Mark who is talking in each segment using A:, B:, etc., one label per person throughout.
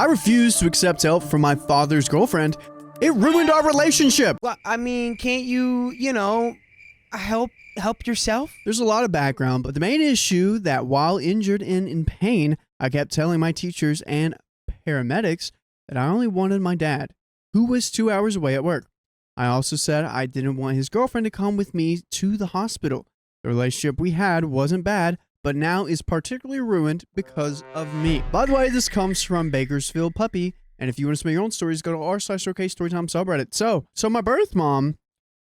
A: I refused to accept help from my father's girlfriend. It ruined our relationship.
B: Well, I mean, can't you, help yourself?
A: There's a lot of background, but the main issue that while injured and in pain, I kept telling my teachers and paramedics that I only wanted my dad, who was 2 hours away at work. I also said I didn't want his girlfriend to come with me to the hospital. The relationship we had wasn't bad, but now is particularly ruined because of me. By the way, this comes from Bakersfield Puppy, and if you want to submit your own stories, go to r/OK Storytime subreddit. So my birth mom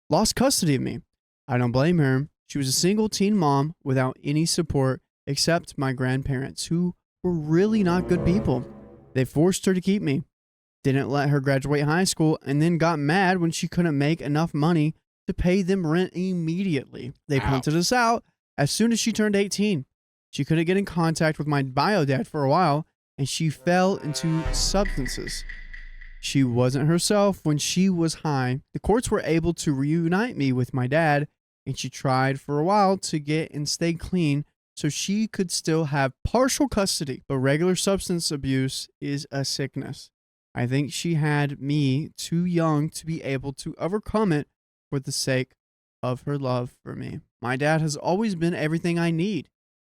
A: lost custody of me. I don't blame her. She was a single teen mom without any support except my grandparents, who were really not good people. They forced her to keep me, didn't let her graduate high school, and then got mad when she couldn't make enough money to pay them rent immediately. They punted us out as soon as she turned 18. She couldn't get in contact with my bio dad for a while, and she fell into substances. She wasn't herself when she was high. The courts were able to reunite me with my dad, and she tried for a while to get and stay clean so she could still have partial custody. But regular substance abuse is a sickness. I think she had me too young to be able to overcome it for the sake of her love for me. My dad has always been everything I need.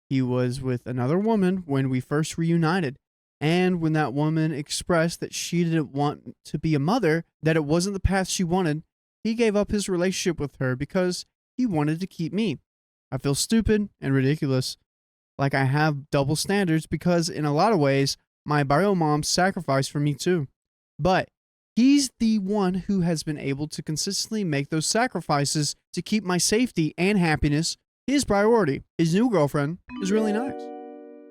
A: He was with another woman when we first reunited. And when that woman expressed that she didn't want to be a mother, that it wasn't the path she wanted, he gave up his relationship with her because he wanted to keep me. I feel stupid and ridiculous, like I have double standards because in a lot of ways, my bio mom sacrificed for me too. But he's the one who has been able to consistently make those sacrifices to keep my safety and happiness his priority. His new girlfriend is really nice,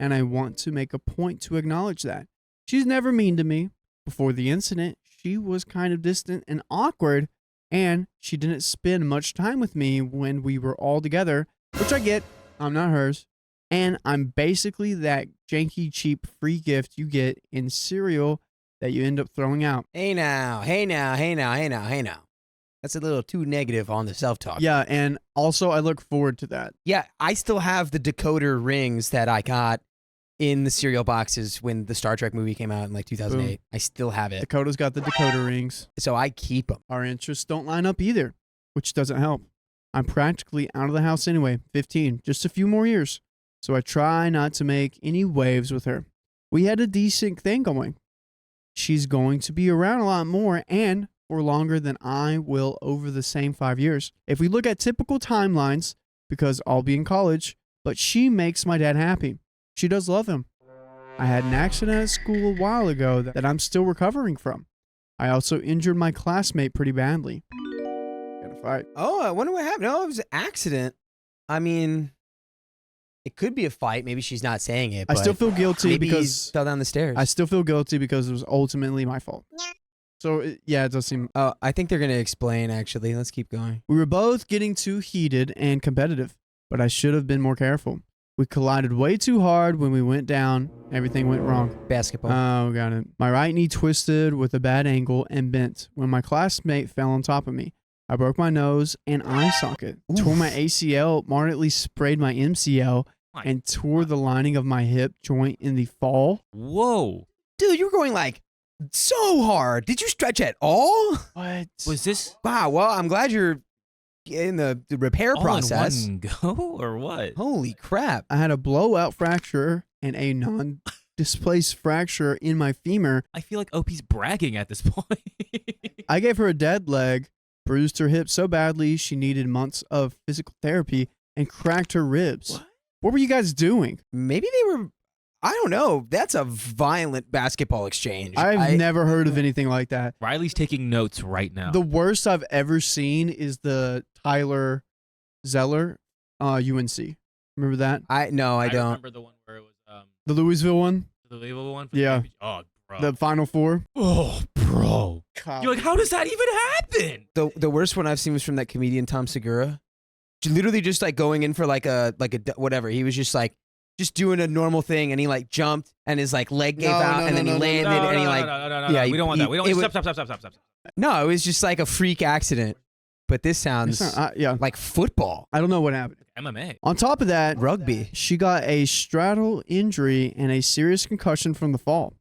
A: and I want to make a point to acknowledge that. She's never mean to me. Before the incident, she was kind of distant and awkward, and she didn't spend much time with me when we were all together, which I get. I'm not hers. And I'm basically that janky, cheap free gift you get in cereal that you end up throwing out.
B: Hey now. That's a little too negative on the self-talk.
A: Yeah, and also I look forward to that.
B: Yeah, I still have the decoder rings that I got in the cereal boxes when the Star Trek movie came out in like 2008. Boom. I still have it.
A: Dakota's got the decoder rings.
B: So I keep them.
A: Our interests don't line up either, which doesn't help. I'm practically out of the house anyway, 15, just a few more years. So I try not to make any waves with her. We had a decent thing going. She's going to be around a lot more and for longer than I will over the same 5 years. If we look at typical timelines, because I'll be in college, but she makes my dad happy. She does love him. I had an accident at school a while ago that I'm still recovering from. I also injured my classmate pretty badly. Got a fight.
B: Oh, I wonder what happened. No, it was an accident. I mean, it could be a fight. Maybe she's not saying it.
A: I still feel guilty because
B: he fell down the stairs.
A: I still feel guilty because it was ultimately my fault. So, it does seem...
B: Oh, I think they're going to explain, actually. Let's keep going.
A: We were both getting too heated and competitive, but I should have been more careful. We collided way too hard when we went down. Everything went wrong.
B: Basketball.
A: Oh, got it. My right knee twisted with a bad angle and bent when my classmate fell on top of me. I broke my nose and eye socket. Oof. Tore my ACL, moderately sprayed my MCL, and tore the lining of my hip joint in the fall.
C: Whoa.
B: Dude, you were going like... so hard. Did you stretch at all?
A: What?
C: Was this?
B: Wow, well, I'm glad you're in the repair process.
C: In one go or what?
B: Holy crap.
A: I had a blowout fracture and a non-displaced fracture in my femur.
C: I feel like OP's bragging at this point.
A: I gave her a dead leg, bruised her hip so badly she needed months of physical therapy, and cracked her ribs. What were you guys doing?
B: Maybe they were... I don't know. That's a violent basketball exchange.
A: I've never heard of anything like that.
C: Riley's taking notes right now.
A: The worst I've ever seen is the Tyler Zeller UNC. Remember that?
B: I don't.
C: I remember the one where it was
A: the Louisville one?
C: The Louisville one?
A: Yeah.
C: Oh, bro.
A: The Final Four?
C: Oh, bro.
A: God.
C: You're like, how does that even happen?
B: The worst one I've seen was from that comedian Tom Segura. Literally just like going in for like a whatever. He was just like just doing a normal thing, and he like jumped, and his like leg gave out, and then he landed, and he like
C: yeah, we don't want that. We don't stop.
B: No, it was just like a freak accident. But this sounds like football.
A: I don't know what happened.
C: MMA.
A: On top of that,
B: rugby.
A: She got a straddle injury and a serious concussion from the fall.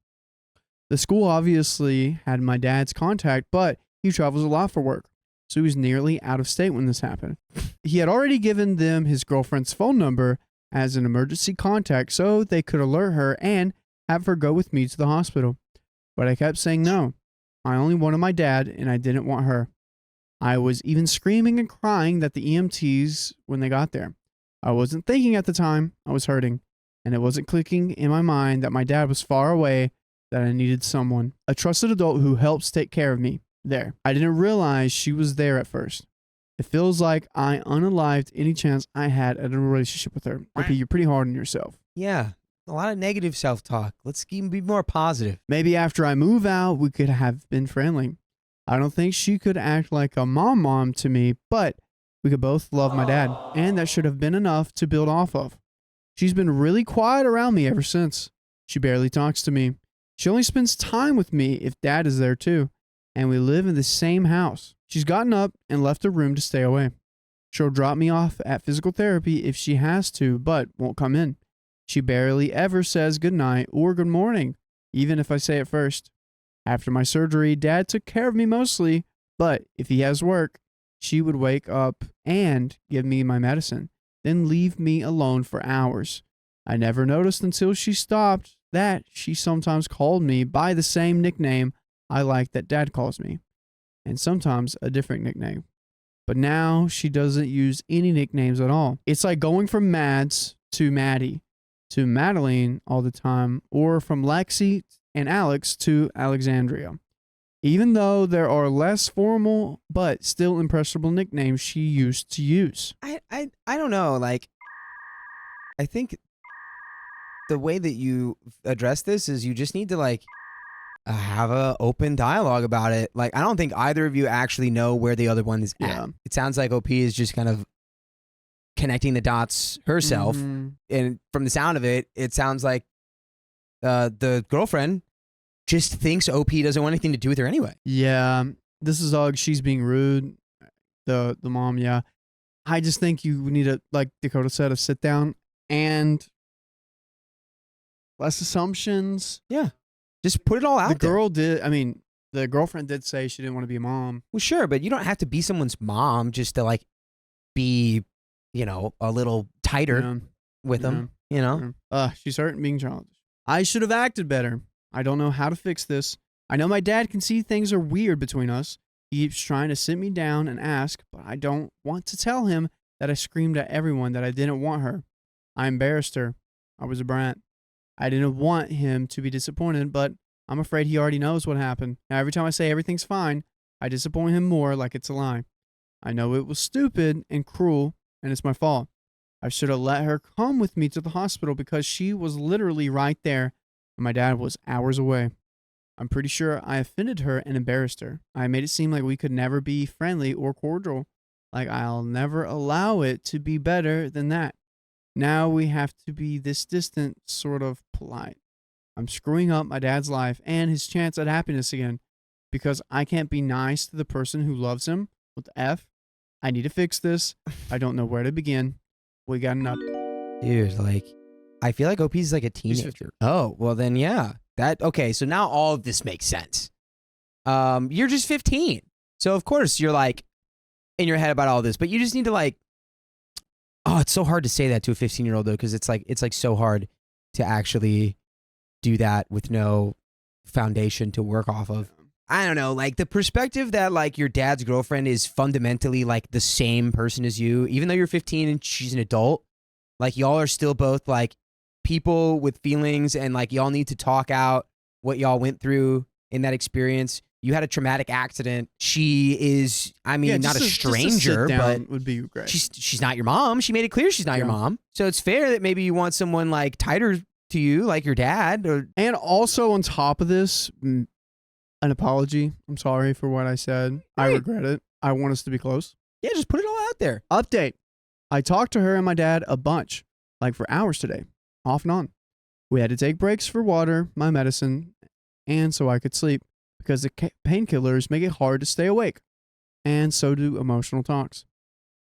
A: The school obviously had my dad's contact, but he travels a lot for work, so he was nearly out of state when this happened. He had already given them his girlfriend's phone number as an emergency contact so they could alert her and have her go with me to the hospital. But I kept saying no. I only wanted my dad, and I didn't want her. I was even screaming and crying at the EMTs when they got there. I wasn't thinking at the time. I was hurting, and it wasn't clicking in my mind that my dad was far away, that I needed someone, a trusted adult who helps take care of me there. I didn't realize she was there at first. It feels like I unalived any chance I had at a relationship with her. Okay, you're pretty hard on yourself.
B: Yeah, a lot of negative self-talk. Let's be more positive.
A: Maybe after I move out, we could have been friendly. I don't think she could act like a mom to me, but we could both love my dad, and that should have been enough to build off of. She's been really quiet around me ever since. She barely talks to me. She only spends time with me if dad is there too, and we live in the same house. She's gotten up and left the room to stay away. She'll drop me off at physical therapy if she has to, but won't come in. She barely ever says good night or good morning, even if I say it first. After my surgery, Dad took care of me mostly, but if he has work, she would wake up and give me my medicine, then leave me alone for hours. I never noticed until she stopped that she sometimes called me by the same nickname I like that Dad calls me, and sometimes a different nickname. But now she doesn't use any nicknames at all. It's like going from Mads to Maddie to Madeline all the time, or from Lexi and Alex to Alexandria. Even though there are less formal but still impressionable nicknames she used to use.
B: I don't know. Like, I think the way that you address this is you just need to like have a open dialogue about it. Like, I don't think either of you actually know where the other one is at. It sounds like OP is just kind of connecting the dots herself.
A: Mm-hmm.
B: And from the sound of it, it sounds like the girlfriend just thinks OP doesn't want anything to do with her anyway.
A: Yeah, this is all she's being rude. The mom, yeah. I just think you need to, like Dakota said, a sit down and less assumptions.
B: Yeah. Just put it all out there.
A: The girlfriend did say she didn't want to be a mom.
B: Well, sure, but you don't have to be someone's mom just to like be, a little tighter with them,
A: She's hurt and being childish. I should have acted better. I don't know how to fix this. I know my dad can see things are weird between us. He keeps trying to sit me down and ask, but I don't want to tell him that I screamed at everyone that I didn't want her. I embarrassed her. I was a brat. I didn't want him to be disappointed, but I'm afraid he already knows what happened. Now, every time I say everything's fine, I disappoint him more like it's a lie. I know it was stupid and cruel, and it's my fault. I should have let her come with me to the hospital because she was literally right there, and my dad was hours away. I'm pretty sure I offended her and embarrassed her. I made it seem like we could never be friendly or cordial, like I'll never allow it to be better than that. Now we have to be this distant, sort of polite. I'm screwing up my dad's life and his chance at happiness again because I can't be nice to the person who loves him with the F. I need to fix this. I don't know where to begin. We got enough.
B: Dude, like, I feel like OP's like a teenager. Oh, well then, yeah. Okay, so now all of this makes sense. You're just 15. So of course you're like in your head about all this, but you just need to like, oh, it's so hard to say that to a 15-year-old though, because it's like so hard to actually do that with no foundation to work off of. I don't know, like the perspective that like your dad's girlfriend is fundamentally like the same person as you, even though you're 15 and she's an adult, like y'all are still both like people with feelings and like y'all need to talk out what y'all went through in that experience. You had a traumatic accident. She is, not a stranger, but
A: would be great.
B: She's not your mom. She made it clear she's not your mom. So it's fair that maybe you want someone like tighter to you, like your dad.
A: And also on top of this, an apology. I'm sorry for what I said. Right. I regret it. I want us to be close.
B: Yeah, just put it all out there.
A: Update. I talked to her and my dad a bunch, like for hours today, off and on. We had to take breaks for water, my medicine, and so I could sleep because the painkillers make it hard to stay awake. And so do emotional talks.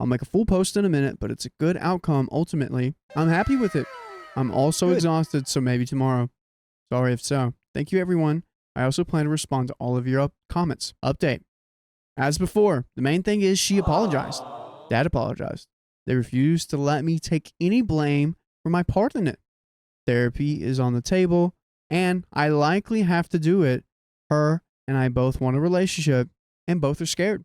A: I'll make a full post in a minute, but it's a good outcome ultimately. I'm happy with it. I'm also exhausted, so maybe tomorrow. Sorry if so. Thank you, everyone. I also plan to respond to all of your comments. Update. As before, the main thing is she apologized. Dad apologized. They refused to let me take any blame for my part in it. Therapy is on the table, and I likely have to do it. Her and I both want a relationship, and both are scared.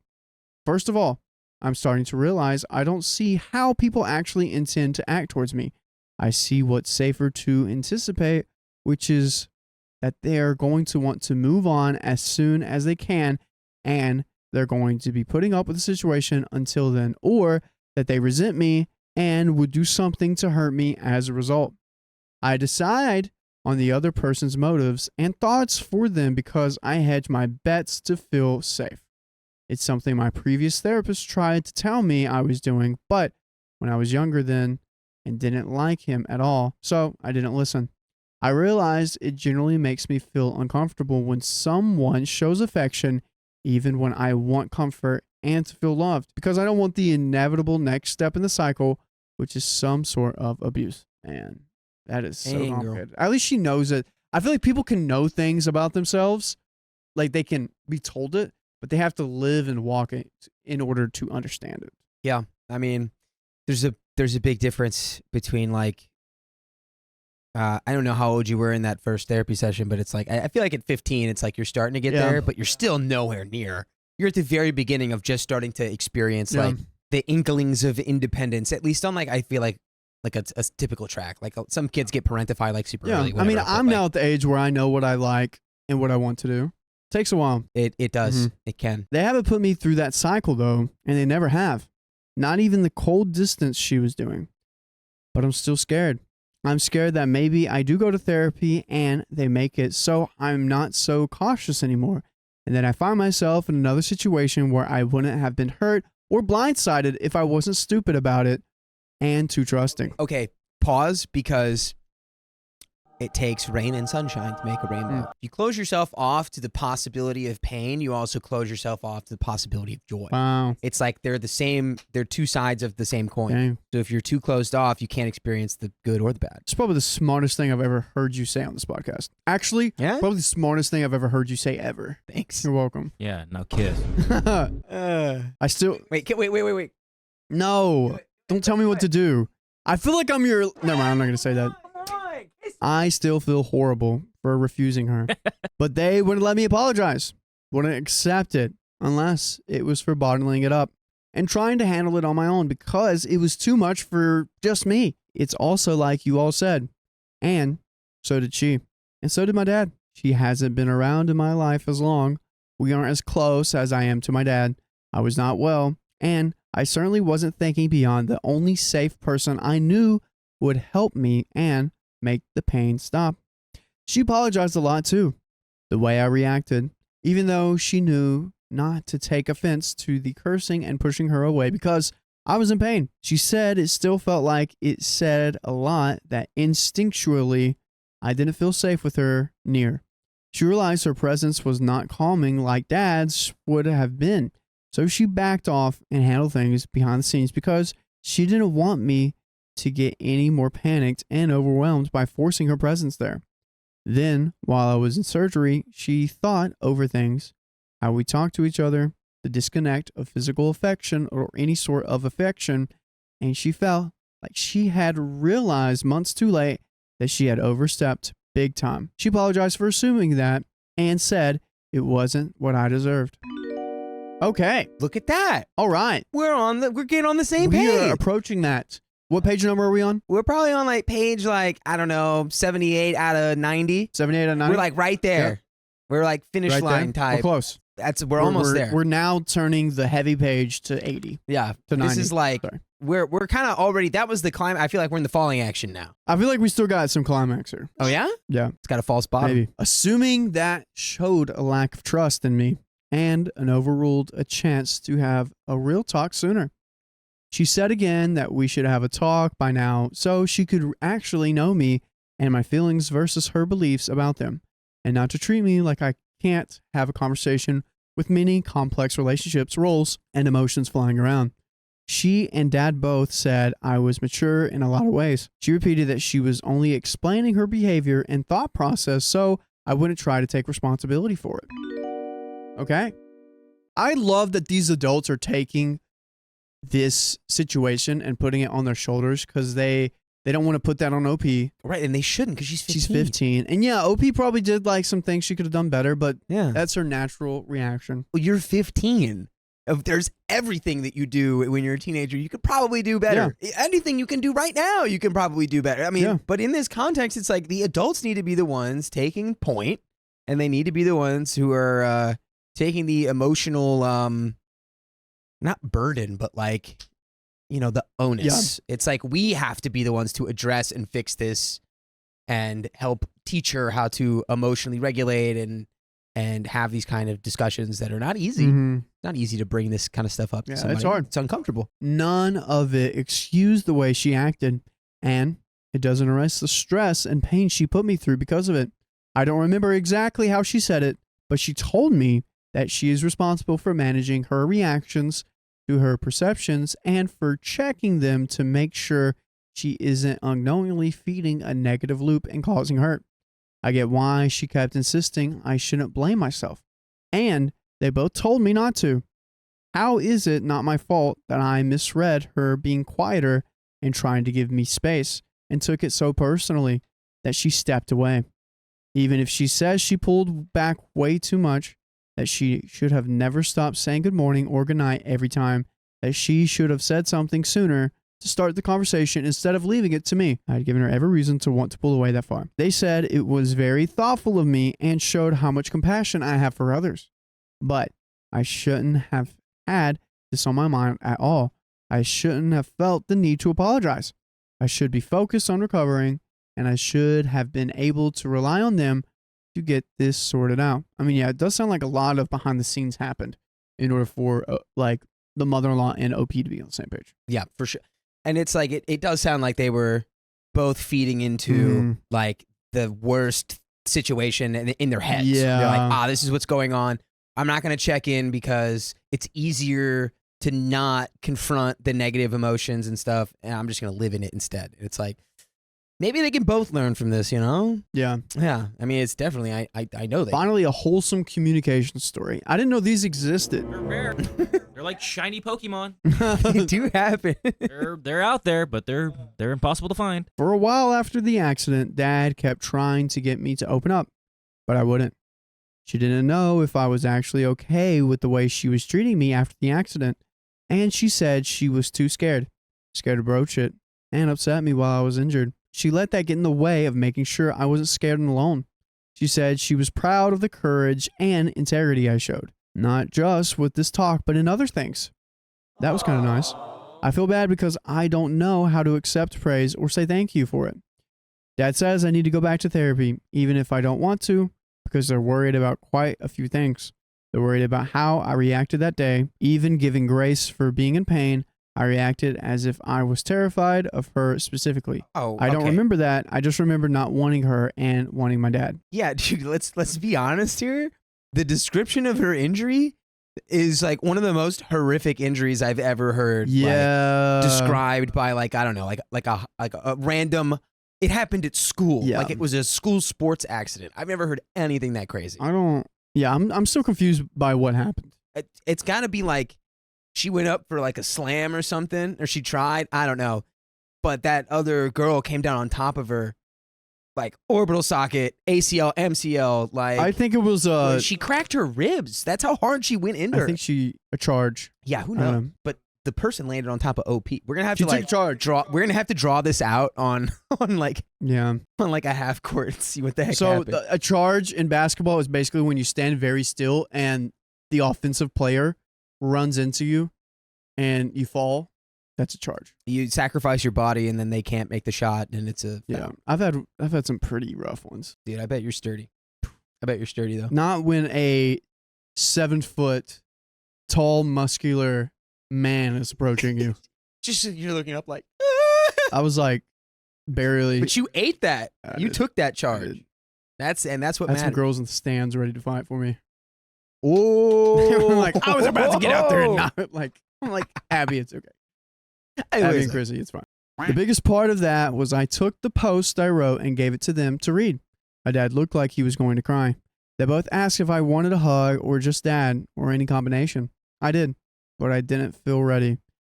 A: First of all, I'm starting to realize I don't see how people actually intend to act towards me. I see what's safer to anticipate, which is that they're going to want to move on as soon as they can, and they're going to be putting up with the situation until then, or that they resent me and would do something to hurt me as a result. I decide on the other person's motives and thoughts for them because I hedge my bets to feel safe. It's something my previous therapist tried to tell me I was doing, but when I was younger then and didn't like him at all, so I didn't listen. I realized it generally makes me feel uncomfortable when someone shows affection, even when I want comfort and to feel loved, because I don't want the inevitable next step in the cycle, which is some sort of abuse. And that is so complicated. At least she knows it. I feel like people can know things about themselves, like they can be told it, but they have to live and walk it in order to understand it.
B: Yeah, I mean, there's a big difference between like, I don't know how old you were in that first therapy session, but it's like, I feel like at 15, it's like you're starting to get there, but you're still nowhere near. You're at the very beginning of just starting to experience like the inklings of independence, at least on like, I feel like a typical track. Like some kids get parentified like super early.
A: Whatever, I mean, I'm now at the age where I know what I like and what I want to do. Takes a while.
B: It does. Mm-hmm. It can.
A: They haven't put me through that cycle though, and they never have. Not even the cold distance she was doing. But I'm still scared. I'm scared that maybe I do go to therapy and they make it so I'm not so cautious anymore. And then I find myself in another situation where I wouldn't have been hurt or blindsided if I wasn't stupid about it and too trusting.
B: Okay, pause, because it takes rain and sunshine to make a rainbow. You close yourself off to the possibility of pain. You also close yourself off to the possibility of joy.
A: Wow.
B: It's like they're the same. They're two sides of the same coin.
A: Dang.
B: So if you're too closed off, you can't experience the good or the bad.
A: It's probably the smartest thing I've ever heard you say on this podcast. Actually, probably the smartest thing I've ever heard you say ever.
B: Thanks.
A: You're welcome.
C: Yeah, now kiss.
A: I still...
B: Wait.
A: No. Don't tell me what to do. I feel like I'm your... Never mind, I'm not going to say that. I still feel horrible for refusing her. But they wouldn't let me apologize. Wouldn't accept it unless it was for bottling it up and trying to handle it on my own because it was too much for just me. It's also like you all said. And so did she. And so did my dad. She hasn't been around in my life as long. We aren't as close as I am to my dad. I was not well. And I certainly wasn't thinking beyond the only safe person I knew would help me and make the pain stop. She apologized a lot too, the way I reacted, even though she knew not to take offense to the cursing and pushing her away because I was in pain. She said it still felt like it said a lot that instinctually I didn't feel safe with her near. She realized her presence was not calming like Dad's would have been, so she backed off and handled things behind the scenes because she didn't want me to get any more panicked and overwhelmed by forcing her presence there. Then, while I was in surgery, she thought over things, how we talked to each other, the disconnect of physical affection or any sort of affection, and she felt like she had realized months too late that she had overstepped big time. She apologized for assuming that and said it wasn't what I deserved. Okay.
B: Look at that.
A: All right.
B: We're getting on the same page.
A: We are approaching that. What page number are we on?
B: We're probably on like page I don't know, 78 out of 90.
A: 78 out of 90?
B: We're like right there. Yep. We're like finish
A: right
B: line
A: there.
B: type.
A: We're close.
B: We're almost there.
A: We're now turning the heavy page to 80.
B: Yeah.
A: To 90.
B: This is like, we're kind of already, that was the climb. I feel like we're in the falling action now.
A: I feel like we still got some climax here.
B: Oh yeah?
A: Yeah.
B: It's got a false bottom.
A: Maybe. Assuming that showed a lack of trust in me and an overruled a chance to have a real talk sooner. She said again that we should have a talk by now so she could actually know me and my feelings versus her beliefs about them, and not to treat me like I can't have a conversation with many complex relationships, roles, and emotions flying around. She and Dad both said I was mature in a lot of ways. She repeated that she was only explaining her behavior and thought process so I wouldn't try to take responsibility for it. Okay. I love that these adults are taking this situation and putting it on their shoulders because they don't want to put that on OP.
B: Right, and they shouldn't because she's 15.
A: She's 15. And yeah, OP probably did like some things she could have done better, but
B: yeah,
A: that's her natural reaction.
B: Well, you're 15. If there's everything that you do when you're a teenager, you could probably do better. Yeah. Anything you can do right now, you can probably do better. I mean, but in this context, it's like the adults need to be the ones taking point, and they need to be the ones who are taking the emotional, not burden, but like, the onus. Yeah. It's like we have to be the ones to address and fix this and help teach her how to emotionally regulate and have these kind of discussions that are not easy. Mm-hmm. Not easy to bring this kind of stuff up to somebody.
A: It's hard.
B: It's uncomfortable.
A: None of it excused the way she acted, and it doesn't erase the stress and pain she put me through because of it. I don't remember exactly how she said it, but she told me that she is responsible for managing her reactions to her perceptions and for checking them to make sure she isn't unknowingly feeding a negative loop and causing hurt. I get why she kept insisting I shouldn't blame myself, and they both told me not to. How is it not my fault that I misread her being quieter and trying to give me space and took it so personally that she stepped away? Even if she says she pulled back way too much, that she should have never stopped saying good morning or good night every time, that she should have said something sooner to start the conversation instead of leaving it to me. I had given her every reason to want to pull away that far. They said it was very thoughtful of me and showed how much compassion I have for others. But I shouldn't have had this on my mind at all. I shouldn't have felt the need to apologize. I should be focused on recovering, and I should have been able to rely on them to get this sorted out. I mean, yeah, it does sound like a lot of behind the scenes happened in order for like the mother-in-law and OP to be on the same page.
B: Yeah, for sure. And it's like, it does sound like they were both feeding into like the worst situation in their heads.
A: Yeah.
B: They're like, this is what's going on. I'm not going to check in because it's easier to not confront the negative emotions and stuff. And I'm just going to live in it instead. It's like, maybe they can both learn from this,
A: Yeah.
B: Yeah. I mean, it's definitely, I know that.
A: Finally, a wholesome communication story. I didn't know these existed.
C: They're rare. They're like shiny Pokemon.
B: They do happen.
C: They're out there, but they're impossible to find.
A: For a while after the accident, Dad kept trying to get me to open up, but I wouldn't. She didn't know if I was actually okay with the way she was treating me after the accident, and she said she was too scared to broach it, and upset me while I was injured. She let that get in the way of making sure I wasn't scared and alone. She said she was proud of the courage and integrity I showed, not just with this talk, but in other things. That was kind of nice. I feel bad because I don't know how to accept praise or say thank you for it. Dad says I need to go back to therapy, even if I don't want to, because they're worried about quite a few things. They're worried about how I reacted that day, even giving grace for being in pain. I reacted as if I was terrified of her specifically. I don't remember that. I just remember not wanting her and wanting my dad.
B: Yeah, dude, let's be honest here. The description of her injury is like one of the most horrific injuries I've ever heard.
A: Yeah.
B: Like, described by like, I don't know, like a random, it happened at school.
A: Yeah.
B: Like it was a school sports accident. I've never heard anything that crazy.
A: I'm still confused by what happened.
B: It's gotta be like, she went up for like a slam or something, or she tried. I don't know. But that other girl came down on top of her, like orbital socket, ACL, MCL. Like
A: I think it was
B: she cracked her ribs. That's how hard she went into her.
A: I think a charge.
B: Yeah, who knows? But the person landed on top of OP. We're gonna have
A: she
B: to like
A: charge.
B: We're gonna have to draw this out on like on like a half court and see what the heck happened.
A: So a charge in basketball is basically when you stand very still and the offensive player runs into you and you fall. That's a charge.
B: You sacrifice your body and then they can't make the shot and it's a foul.
A: I've had some pretty rough ones.
B: Dude, I bet you're sturdy. I bet you're sturdy though.
A: Not when a 7-foot tall muscular man is approaching you.
B: Just you're looking up like
A: I was like barely.
B: But you ate that. You took that charge. That's what matters.
A: Had some girls in the stands ready to fight for me.
B: Oh,
A: like I was about to get out there and not I'm like Abby, it's okay. Abby and Chrissy, it's fine. The biggest part of that was I took the post I wrote and gave it to them to read. My dad looked like he was going to cry. They both asked if I wanted a hug or just dad or any combination. I did, but I didn't feel ready.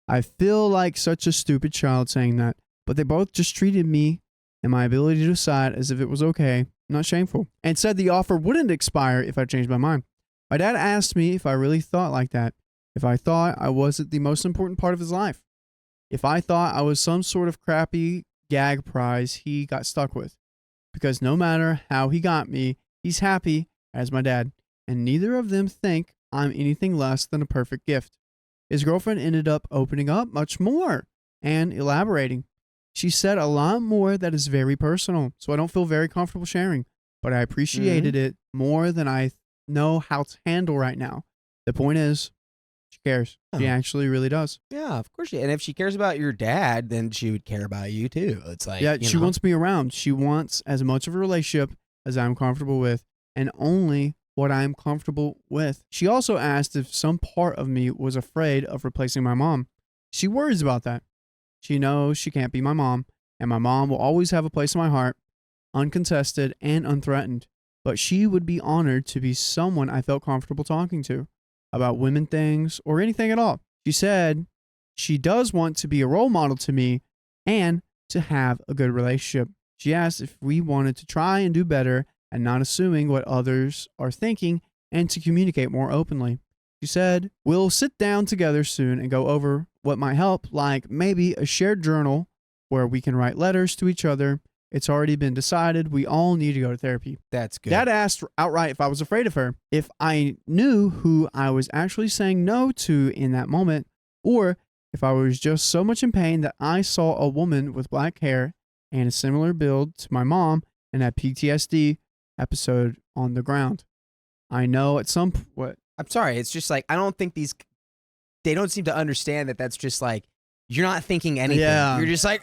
A: I feel like such a stupid child saying that, but they both just treated me and my ability to decide as if it was okay, not shameful, and said the offer wouldn't expire if I changed my mind. My dad asked me if I really thought like that, if I thought I wasn't the most important part of his life, if I thought I was some sort of crappy gag prize he got stuck with. Because no matter how he got me, he's happy as my dad, and neither of them think I'm anything less than a perfect gift. His girlfriend ended up opening up much more and elaborating. She said a lot more that is very personal, so I don't feel very comfortable sharing, but I appreciated it more than I know how to handle right now. The point is, she cares. She actually really does.
B: Yeah, of course. And if she cares about your dad, then she would care about you too. It's like,
A: yeah, she wants me around. She wants as much of a relationship as I'm comfortable with, and only what I'm comfortable with. She also asked if some part of me was afraid of replacing my mom. She worries about that. She knows she can't be my mom, and my mom will always have a place in my heart, uncontested and unthreatened. But she would be honored to be someone I felt comfortable talking to about women things or anything at all. She said she does want to be a role model to me and to have a good relationship. She asked if we wanted to try and do better and not assuming what others are thinking and to communicate more openly. She said, we'll sit down together soon and go over what might help, like maybe a shared journal where we can write letters to each other. It's already been decided we all need to go to therapy.
B: That's good.
A: Dad asked outright if I was afraid of her, if I knew who I was actually saying no to in that moment, or if I was just so much in pain that I saw a woman with black hair and a similar build to my mom and had PTSD episode on the ground. I know at some what
B: I'm sorry. It's just like, I don't think they don't seem to understand that that's just like, you're not thinking anything.
A: Yeah.
B: You're just like,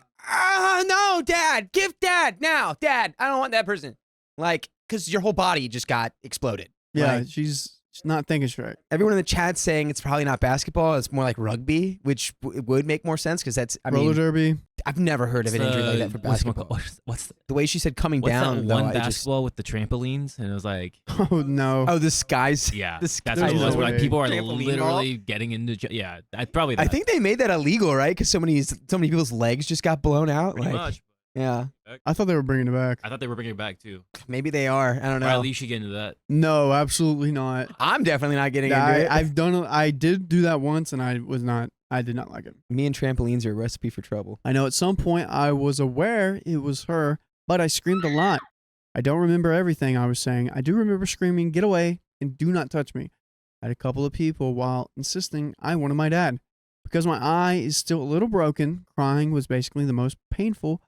B: no, dad, give dad now. Dad, I don't want that person. Like, because your whole body just got exploded.
A: Yeah,
B: Like,
A: she's not thinking straight.
B: everyone in the chat's saying it's probably not basketball. It's more like rugby, which would make more sense because that's, I
A: Roller
B: mean,
A: derby.
B: I've never heard of an injury like that for basketball.
C: What's
B: The way she said coming
C: that
B: down, though,
C: one
B: I just,
C: basketball with the trampolines? And it was like,
A: Oh no.
B: oh, the skies.
C: yeah,
B: The
C: that's
B: skies.
C: what it was.
A: no
C: Where
A: way.
C: people are
B: Trampoline
C: literally getting into. Yeah, probably. That.
B: I think they made that illegal, right? Because so many people's legs just got blown out.
C: pretty
B: Like,
C: much.
B: yeah,
A: I thought they were bringing it back.
C: I thought they were bringing it back too.
B: maybe they are. I don't
C: Or
B: know.
C: at least you get into that.
A: No, absolutely not.
B: I'm definitely not getting into it.
A: I did do that once and I did not like it.
B: Me and trampolines are a recipe for trouble.
A: I know at some point I was aware it was her, but I screamed a lot. I don't remember everything I was saying. I do remember screaming, "Get away and do not touch me," at a couple of people while insisting I wanted my dad. Because my eye is still a little broken, crying was basically the most painful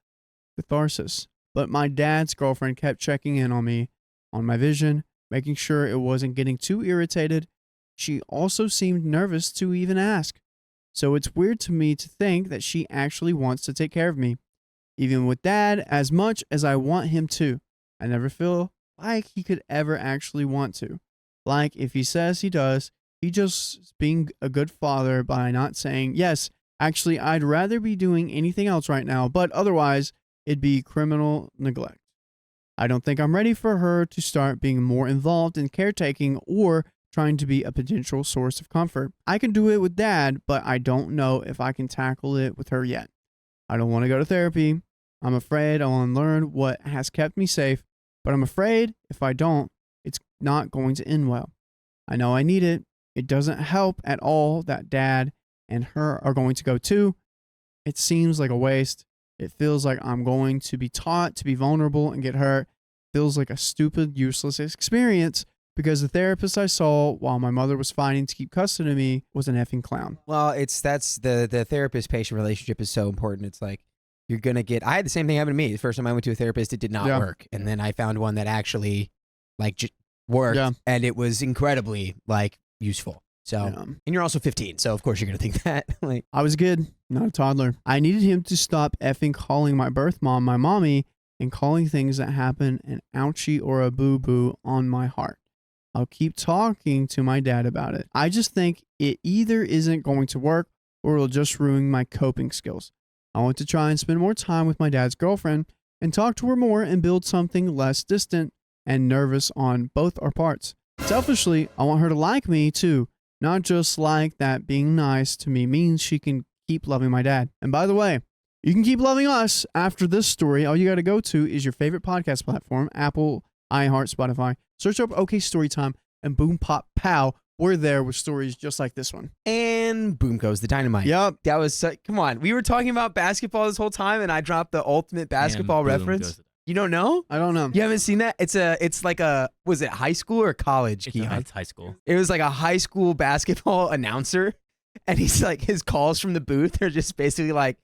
A: catharsis. But my dad's girlfriend kept checking in on me, on my vision, making sure it wasn't getting too irritated. She also seemed nervous to even ask. So it's weird to me to think that she actually wants to take care of me. Even with dad, as much as I want him to, I never feel like he could ever actually want to. Like if he says he does, he just is being a good father by not saying, yes, actually, I'd rather be doing anything else right now, but otherwise, it'd be criminal neglect. I don't think I'm ready for her to start being more involved in caretaking or trying to be a potential source of comfort. I can do it with dad, but I don't know if I can tackle it with her yet. I don't want to go to therapy. I'm afraid I'll unlearn what has kept me safe, but I'm afraid if I don't, it's not going to end well. I know I need it. It doesn't help at all that dad and her are going to go too. It seems like a waste. It feels like I'm going to be taught to be vulnerable and get hurt. It feels like a stupid, useless experience because the therapist I saw while my mother was fighting to keep custody of me was an effing clown.
B: Well, that's the therapist-patient relationship is so important. It's like you're gonna get. I had the same thing happen to me. The first time I went to a therapist, it did not work, and then I found one that actually like worked, and it was incredibly like useful. So, and you're also 15, so of course you're gonna think that. Like,
A: I was a kid, not a toddler. I needed him to stop effing calling my birth mom my mommy and calling things that happen an ouchie or a boo-boo on my heart. I'll keep talking to my dad about it. I just think it either isn't going to work or it'll just ruin my coping skills. I want to try and spend more time with my dad's girlfriend and talk to her more and build something less distant and nervous on both our parts. Selfishly, I want her to like me too, not just like that being nice to me means she can keep loving my dad. And by the way, you can keep loving us after this story. All you got to go to is your favorite podcast platform, Apple, iHeart, Spotify. Search up OK Storytime and boom, pop, pow. We're there with stories just like this one.
B: And boom goes the dynamite.
A: Yep.
B: That was come on. We were talking about basketball this whole time, and I dropped the ultimate basketball
C: And boom
B: reference.
C: goes the-
B: You don't know?
A: I don't know.
B: You haven't seen that? It's like a, was it high school or college? Keon?
C: It's high school.
B: It was like a high school basketball announcer, and he's like, his calls from the booth are just basically like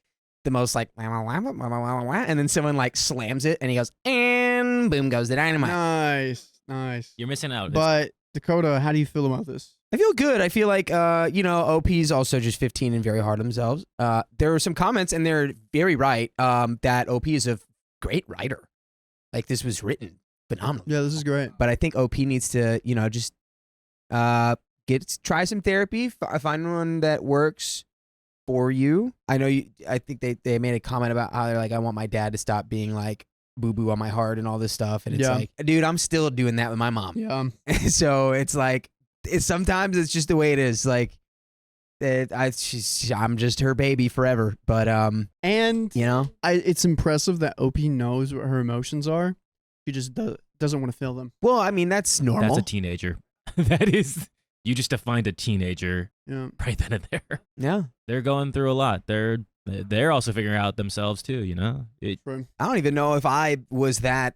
B: the most like wah, wah, wah, wah, wah, wah, wah, and then someone like slams it, and he goes, and boom goes the dynamite.
A: Nice.
C: You're missing out.
A: But Dakota, how do you feel about this?
B: I feel good. I feel like, OP's also just 15 and very hard on themselves. There were some comments, and they're very right, that OP is a great writer. Like, this was written phenomenally.
A: Yeah, this is great.
B: But I think OP needs to, just try some therapy, find one that works for you. I know I think they made a comment about how they're like, I want my dad to stop being like boo-boo on my heart and all this stuff. And it's like, dude, I'm still doing that with my mom.
A: Yeah.
B: So it's like, sometimes it's just the way it is. Like, I'm just her baby forever. But
A: And
B: you
A: it's impressive that OP knows what her emotions are. She just doesn't want to feel them.
B: well, I mean, that's normal.
C: That's a teenager. That is, you just defined a teenager
A: Yeah.
C: right then and there.
B: Yeah.
C: They're going through a lot. They're also figuring out themselves too.
A: True.
B: I don't even know if I was that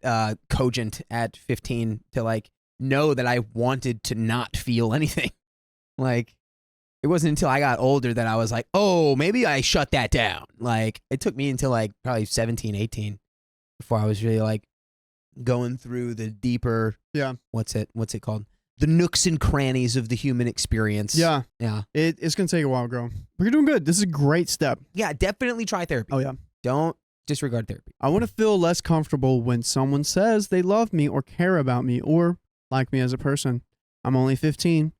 B: cogent at 15 to like know that I wanted to not feel anything. Like, it wasn't until I got older that I was like, oh, maybe I shut that down. Like, it took me until like probably 17, 18 before I was really like going through the deeper, what's it called? The nooks and crannies of the human experience.
A: Yeah.
B: Yeah.
A: It's going to take a while, girl. But you're doing good. This is a great step.
B: Yeah, definitely try therapy.
A: Oh, yeah.
B: Don't disregard therapy.
A: I want to feel less comfortable when someone says they love me or care about me or like me as a person. I'm only 15.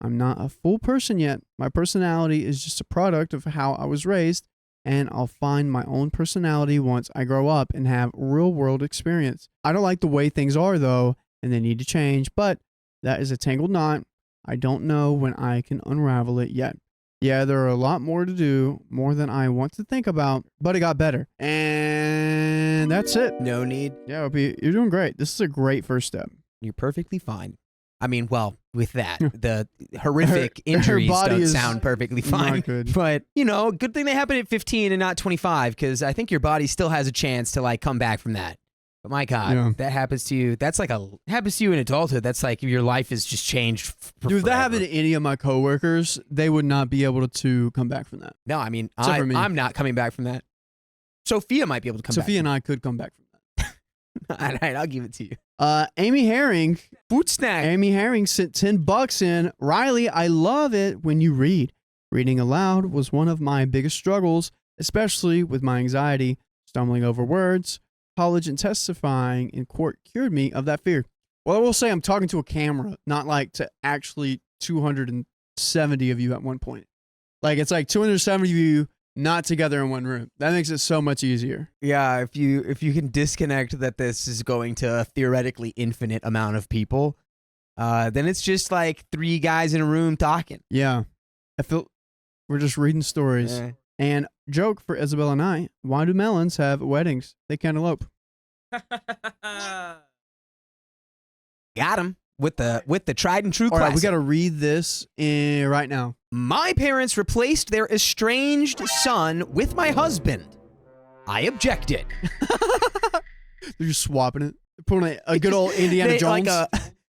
A: I'm not a full person yet. My personality is just a product of how I was raised, and I'll find my own personality once I grow up and have real world experience. I don't like the way things are, though, and they need to change, but that is a tangled knot. I don't know when I can unravel it yet. Yeah, there are a lot more to do, more than I want to think about, but it got better. And that's it.
B: No need.
A: Yeah, OP, you're doing great. This is a great first step.
B: You're perfectly fine. I mean, well, with that, the horrific injuries
A: body
B: don't
A: is
B: sound perfectly
A: not
B: fine.
A: good.
B: But, good thing they happened at 15 and not 25, because I think your body still has a chance to, like, come back from that. But my God, that happens to you. That's like happens to you in adulthood. That's like your life is just changed
A: Dude, if that happened to any of my coworkers, they would not be able to come back from that.
B: No, I mean,
A: Except for me.
B: I'm not coming back from that. Sophia might be able to come
A: Sophia and I could come back from that.
B: back. All right, I'll give it to you.
A: Amy Herring.
B: Food snack.
A: Amy Herring sent $10 in. Riley, I love it when you read. Reading aloud was one of my biggest struggles, especially with my anxiety, stumbling over words. College and testifying in court cured me of that fear. Well, I will say I'm talking to a camera, not like to actually 270 of you at one point. Like, it's like 270 of you not together in one room. That makes it so much easier.
B: Yeah, if you can disconnect that this is going to a theoretically infinite amount of people, then it's just like three guys in a room talking.
A: Yeah. I feel we're just reading stories. And joke for Isabel and I, why do melons have weddings? They can't elope.
B: Got him with the tried and true
A: All right,
B: classic.
A: we got to read this right now.
B: My parents replaced their estranged son with my husband. I objected.
A: They're just swapping it. Putting a good old Indiana Jones.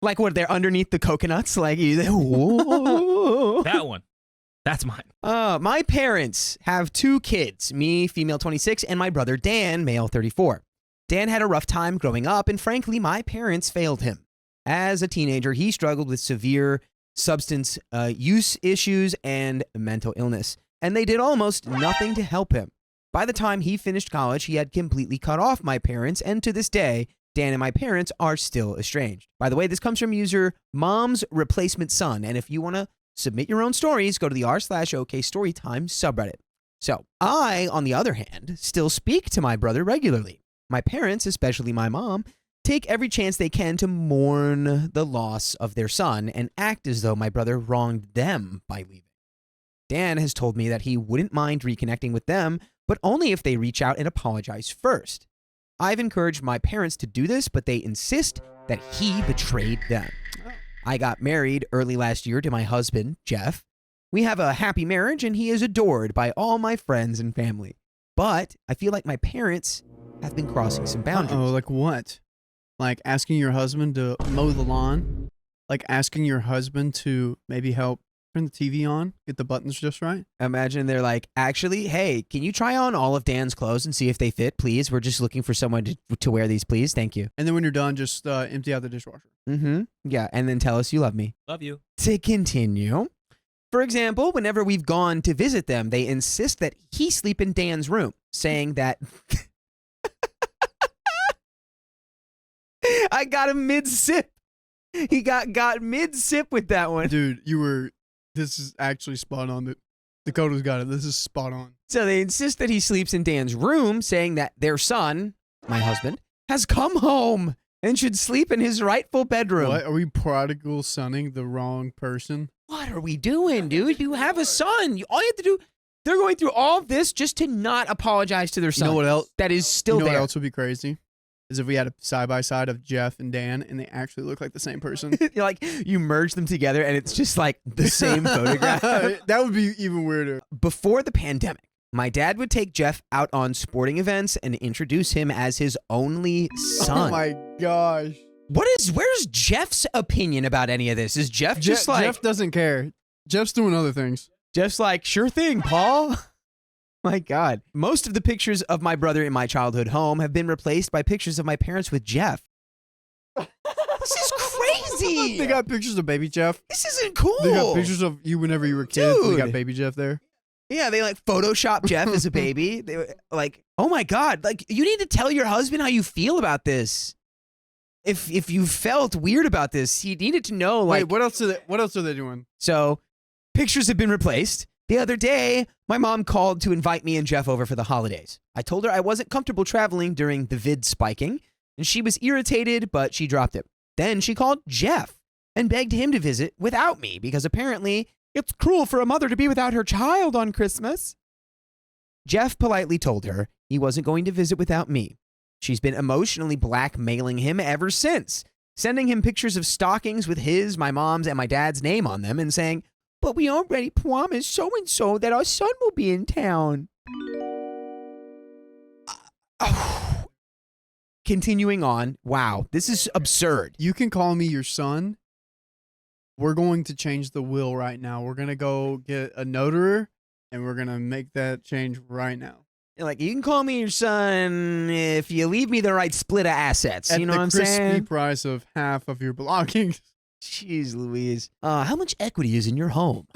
B: Like what, they're underneath the coconuts? Like,
C: That one. That's mine.
B: My parents have two kids, me, female 26, and my brother Dan, male 34. Dan had a rough time growing up, and frankly, my parents failed him. As a teenager, he struggled with severe substance use issues and mental illness, and they did almost nothing to help him. By the time he finished college, he had completely cut off my parents, and to this day, Dan and my parents are still estranged. By the way, this comes from user Mom's Replacement Son, and if you want to submit your own stories, go to the r/OK Storytime subreddit. So, I, on the other hand, still speak to my brother regularly. My parents, especially my mom, take every chance they can to mourn the loss of their son and act as though my brother wronged them by leaving. Dan has told me that he wouldn't mind reconnecting with them, but only if they reach out and apologize first. I've encouraged my parents to do this, but they insist that he betrayed them. I got married early last year to my husband, Jeff. We have a happy marriage, and he is adored by all my friends and family. But I feel like my parents have been crossing some boundaries.
A: Oh, like what? Like asking your husband to mow the lawn? Like asking your husband to maybe help turn the TV on, get the buttons just right?
B: Imagine they're like, actually, hey, can you try on all of Dan's clothes and see if they fit, please? We're just looking for someone to wear these, please. Thank you.
A: And then when you're done, just empty out the dishwasher.
B: Mm-hmm. Yeah, and then tell us you love me.
C: Love you.
B: To continue, for example, whenever we've gone to visit them, they insist that he sleep in Dan's room, saying that I got him mid-sip. He got mid-sip with that one.
A: Dude, this is actually spot on. Dakota's got it. This is spot on.
B: So they insist that he sleeps in Dan's room, saying that their son, my husband, has come home and should sleep in his rightful bedroom.
A: What? Are we prodigal sonning the wrong person?
B: What are we doing, dude? You have a son. All you have to do, they're going through all of this just to not apologize to their son.
A: You know what else?
B: That is still
A: You know
B: there.
A: what else would be crazy? Is if we had a side-by-side of Jeff and Dan, and they actually look like the same person.
B: You're like, you merge them together, and it's just like the same photograph.
A: That would be even weirder.
B: Before the pandemic, my dad would take Jeff out on sporting events and introduce him as his only son.
A: Oh my gosh.
B: Where's Jeff's opinion about any of this? Is Jeff just like...
A: Jeff doesn't care. Jeff's doing other things.
B: Jeff's like, sure thing, Paul. My God. Most of the pictures of my brother in my childhood home have been replaced by pictures of my parents with Jeff. This is crazy.
A: They got pictures of baby Jeff.
B: This isn't cool.
A: They got pictures of you whenever you were kids. They
B: Dude.
A: got baby Jeff there.
B: Yeah, they like Photoshop Jeff as a baby. They were like, oh my God. Like, you need to tell your husband how you feel about this. If you felt weird about this, he needed to know. Like,
A: Wait, what else are they doing?
B: So, pictures have been replaced. The other day, my mom called to invite me and Jeff over for the holidays. I told her I wasn't comfortable traveling during the vid spiking, and she was irritated, but she dropped it. Then she called Jeff and begged him to visit without me because apparently it's cruel for a mother to be without her child on Christmas. Jeff politely told her he wasn't going to visit without me. She's been emotionally blackmailing him ever since, sending him pictures of stockings with his, my mom's, and my dad's name on them and saying, but we already promised so-and-so that our son will be in town. Continuing on. Wow, this is absurd.
A: You can call me your son. We're going to change the will right now. We're going to go get a notary, and we're going to make that change right now.
B: Like, you can call me your son if you leave me the right split of assets. You know what I'm saying?
A: At the crispy price of half of your belongings.
B: Jeez Louise. How much equity is in your home?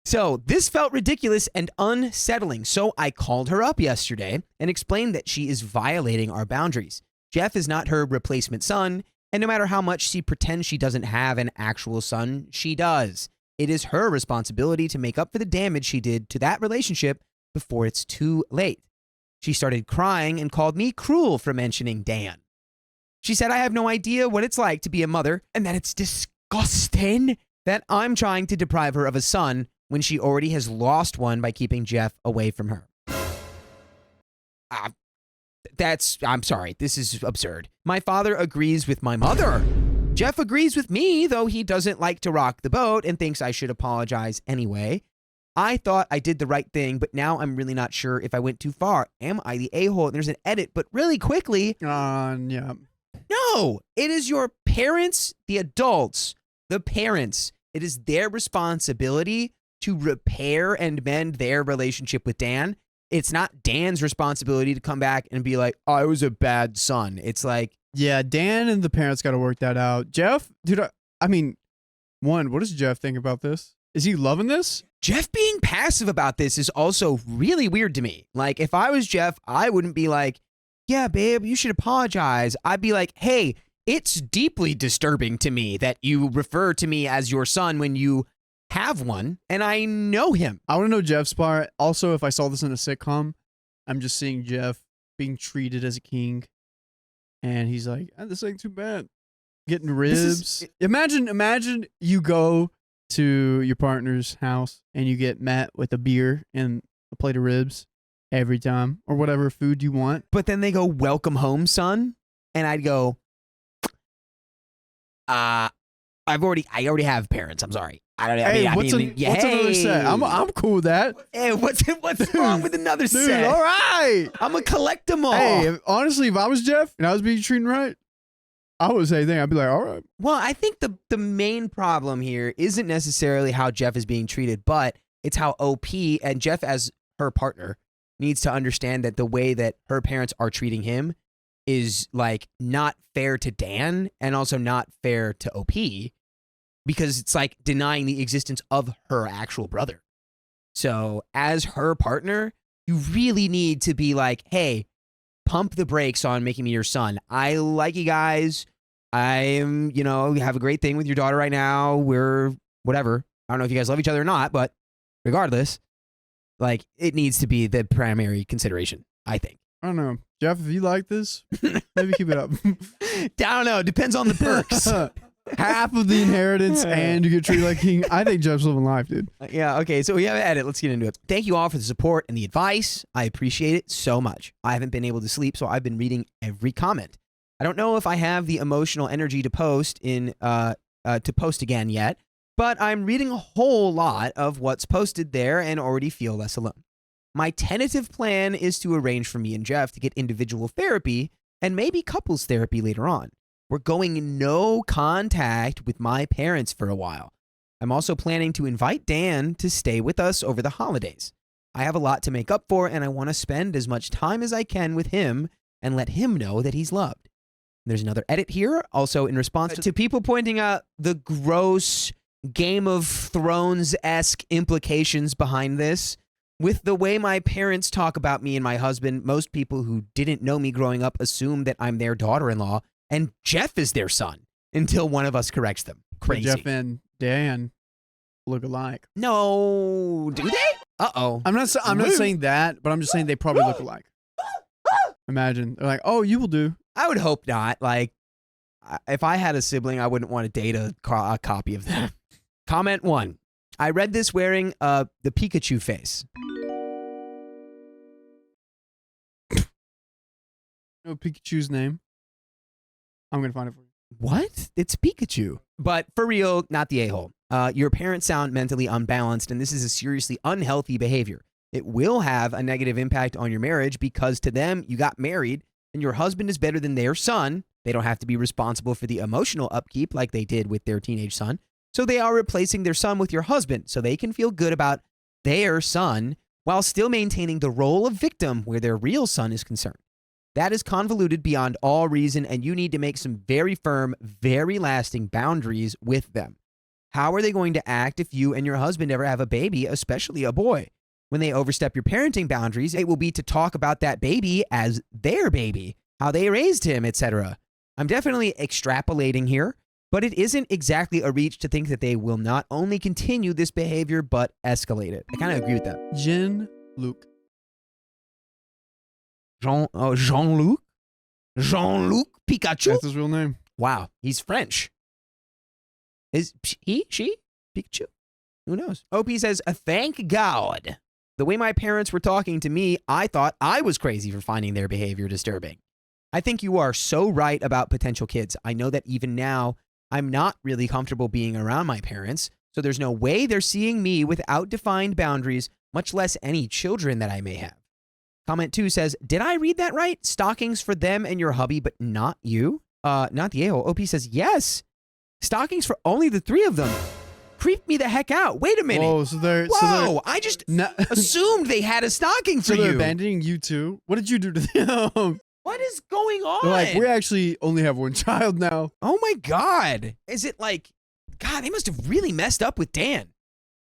B: So this felt ridiculous and unsettling. So I called her up yesterday and explained that she is violating our boundaries. Jeff is not her replacement son, and no matter how much she pretends she doesn't have an actual son, she does. It is her responsibility to make up for the damage she did to that relationship before it's too late. She started crying and called me cruel for mentioning Dan. She said I have no idea what it's like to be a mother and that it's disgusting that I'm trying to deprive her of a son when she already has lost one by keeping Jeff away from her. I'm sorry, this is absurd. My father agrees with my mother. Jeff agrees with me, though he doesn't like to rock the boat and thinks I should apologize anyway. I thought I did the right thing, but now I'm really not sure if I went too far. Am I the a-hole? And there's an edit, but really quickly.
A: Yeah.
B: No, it is your parents, the adults, the parents. It is their responsibility to repair and mend their relationship with Dan. It's not Dan's responsibility to come back and be like, I was a bad son. It's like,
A: yeah, Dan and the parents got to work that out. Jeff, dude, I mean, what does Jeff think about this? Is he loving this?
B: Jeff being passive about this is also really weird to me. Like, if I was Jeff, I wouldn't be like, yeah, babe, you should apologize. I'd be like, hey, it's deeply disturbing to me that you refer to me as your son when you have one, and I know him.
A: I want to know Jeff's part. Also, if I saw this in a sitcom, I'm just seeing Jeff being treated as a king, and he's like, "This ain't too bad." Getting ribs. Imagine you go to your partner's house and you get met with a beer and a plate of ribs every time, or whatever food you want.
B: But then they go, "Welcome home, son," and I'd go, I already have parents. I'm sorry.
A: What's another set? I'm cool with that.
B: Hey, what's wrong with another set?
A: All right.
B: I'm gonna collect them all.
A: Hey, honestly, if I was Jeff and I was being treated right, I would say anything. I'd be like, all right.
B: Well, I think the main problem here isn't necessarily how Jeff is being treated, but it's how OP and Jeff as her partner needs to understand that the way that her parents are treating him is like not fair to Dan and also not fair to OP, because it's like denying the existence of her actual brother. So as her partner, you really need to be like, hey, pump the brakes on making me your son. I like you guys. I'm, have a great thing with your daughter right now. We're whatever. I don't know if you guys love each other or not, but regardless, like it needs to be the primary consideration, I think.
A: I don't know. Jeff, if you like this, maybe keep it up.
B: I don't know. Depends on the perks.
A: Half of the inheritance and you get treated like king. I think Jeff's living life, dude.
B: Yeah, okay. So we have an edit. Let's get into it. Thank you all for the support and the advice. I appreciate it so much. I haven't been able to sleep, so I've been reading every comment. I don't know if I have the emotional energy to post again yet, but I'm reading a whole lot of what's posted there and already feel less alone. My tentative plan is to arrange for me and Jeff to get individual therapy and maybe couples therapy later on. We're going no contact with my parents for a while. I'm also planning to invite Dan to stay with us over the holidays. I have a lot to make up for, and I want to spend as much time as I can with him and let him know that he's loved. There's another edit here, also in response to people pointing out the gross Game of Thrones-esque implications behind this. With the way my parents talk about me and my husband, most people who didn't know me growing up assume that I'm their daughter-in-law and Jeff is their son until one of us corrects them. Crazy.
A: Jeff and Dan look alike.
B: No, do they? Uh-oh.
A: I'm not saying that, but I'm just saying they probably look alike. Imagine. They're like, oh, you will do.
B: I would hope not. Like, if I had a sibling, I wouldn't want to date a copy of them. Comment 1. I read this wearing the Pikachu face.
A: No, Pikachu's name. I'm going to find it for you.
B: What? It's Pikachu. But for real, not the a-hole. Your parents sound mentally unbalanced, and this is a seriously unhealthy behavior. It will have a negative impact on your marriage because to them, you got married, and your husband is better than their son. They don't have to be responsible for the emotional upkeep like they did with their teenage son. So they are replacing their son with your husband so they can feel good about their son while still maintaining the role of victim where their real son is concerned. That is convoluted beyond all reason, and you need to make some very firm, very lasting boundaries with them. How are they going to act if you and your husband ever have a baby, especially a boy? When they overstep your parenting boundaries, it will be to talk about that baby as their baby, how they raised him, etc. I'm definitely extrapolating here, but it isn't exactly a reach to think that they will not only continue this behavior, but escalate it. I kind of agree with that.
A: Jean-Luc.
B: Jean-Luc? Jean-Luc Pikachu?
A: That's his real name.
B: Wow, he's French. Is he? She? Pikachu? Who knows? OP says, thank God. The way my parents were talking to me, I thought I was crazy for finding their behavior disturbing. I think you are so right about potential kids. I know that even now, I'm not really comfortable being around my parents, so there's no way they're seeing me without defined boundaries, much less any children that I may have. Comment 2 says, did I read that right? Stockings for them and your hubby, but not you? Not the a-hole. OP says, yes. Stockings for only the 3 of them. Creeped me the heck out. Wait a minute.
A: Whoa,
B: I just assumed they had a stocking for
A: so they're
B: you.
A: abandoning you too? What did you do to them?
B: What is going on?
A: They're like, we actually only have one child now.
B: Oh my God. Is it like, God, they must have really messed up with Dan.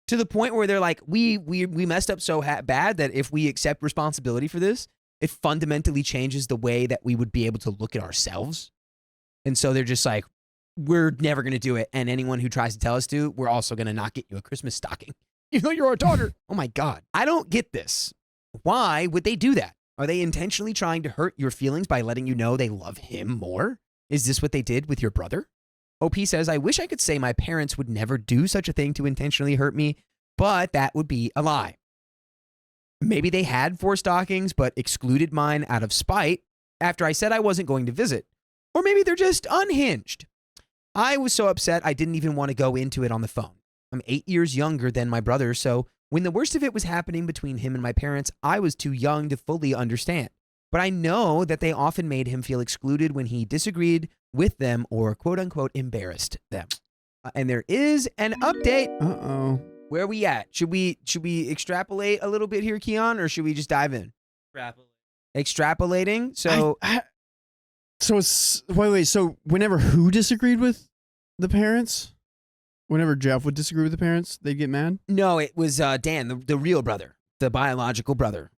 B: To the point where they're like, we messed up so bad that if we accept responsibility for this, it fundamentally changes the way that we would be able to look at ourselves. And so they're just like, we're never going to do it. And anyone who tries to tell us to, we're also going to not get you a Christmas stocking. You know, you're our daughter. Oh my God. I don't get this. Why would they do that? Are they intentionally trying to hurt your feelings by letting you know they love him more? Is this what they did with your brother? OP says, I wish I could say my parents would never do such a thing to intentionally hurt me, but that would be a lie. Maybe they had 4 stockings, but excluded mine out of spite after I said I wasn't going to visit. Or maybe they're just unhinged. I was so upset I didn't even want to go into it on the phone. I'm 8 years younger than my brother, so when the worst of it was happening between him and my parents, I was too young to fully understand. But I know that they often made him feel excluded when he disagreed with them or quote-unquote embarrassed them. And there is an update.
A: Uh-oh.
B: Where are we at? Should we extrapolate a little bit here, Keon, or should we just dive in? Extrapolating? So
A: So it's wait. So whenever who disagreed with the parents, whenever Jeff would disagree with the parents, they'd get mad.
B: No, it was Dan, the real brother, the biological brother.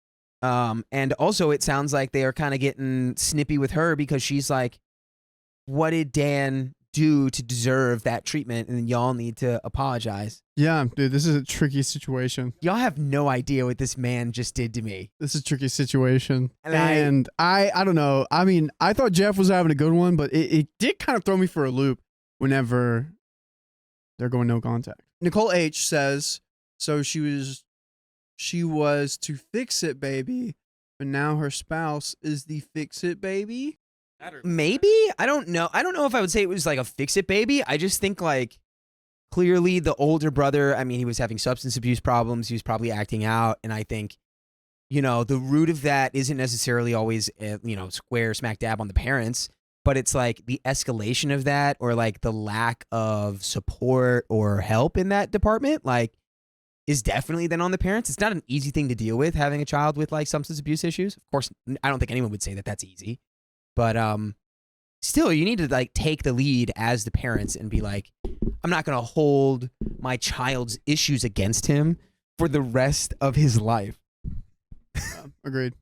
B: And also it sounds like they are kind of getting snippy with her because she's like, what did Dan do to deserve that treatment? And then y'all need to apologize.
A: Yeah, dude, this is a tricky situation.
B: Y'all have no idea what this man just did to me.
A: This is a tricky situation.
B: And
A: I don't know. I mean, I thought Jeff was having a good one, but it did kind of throw me for a loop whenever they're going no contact. Nicole H says, so she was to fix it baby, but now her spouse is the fix it baby.
B: Maybe? I don't know. I don't know if I would say it was like a fix it baby. I just think like clearly the older brother, I mean, he was having substance abuse problems. He was probably acting out. And I think, you know, the root of that isn't necessarily always, square smack dab on the parents, but it's like the escalation of that or like the lack of support or help in that department, like is definitely then on the parents. It's not an easy thing to deal with having a child with like substance abuse issues. Of course, I don't think anyone would say that that's easy. But still, you need to like take the lead as the parents and be like, I'm not going to hold my child's issues against him for the rest of his life.
A: Agreed.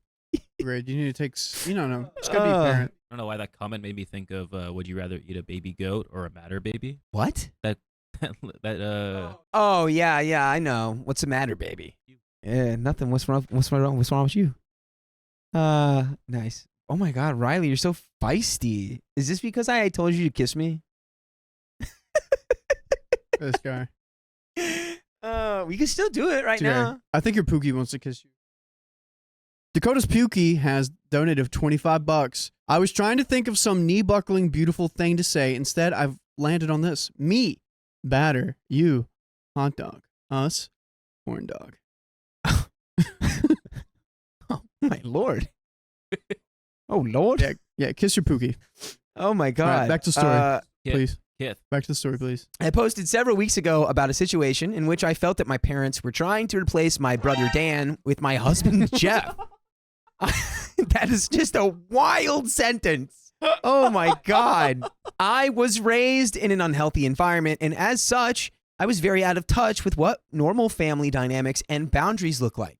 A: Agreed. You need to take, no, it's got to be a parent.
C: I don't know why that comment made me think of would you rather eat a baby goat or a matter baby?
B: What?
C: Oh,
B: yeah, I know. What's the matter, baby? Nothing. What's wrong with you? Nice. Oh my God, Riley, you're so feisty. Is this because I told you to kiss me?
A: This guy.
B: We can still do it right now.
A: I think your Pookie wants to kiss you. Dakota's Pookie has donated $25. I was trying to think of some knee-buckling, beautiful thing to say. Instead, I've landed on this. Me, batter, you, hot dog, us, corn dog.
B: Oh, my Lord. Oh, Lord.
A: Yeah, kiss your Pookie.
B: Oh, my God.
A: Right, back to the story, please.
C: Kith.
A: Back to the story, please.
B: I posted several weeks ago about a situation in which I felt that my parents were trying to replace my brother Dan with my husband Jeff. That is just a wild sentence. Oh, my God. I was raised in an unhealthy environment, and as such, I was very out of touch with what normal family dynamics and boundaries look like.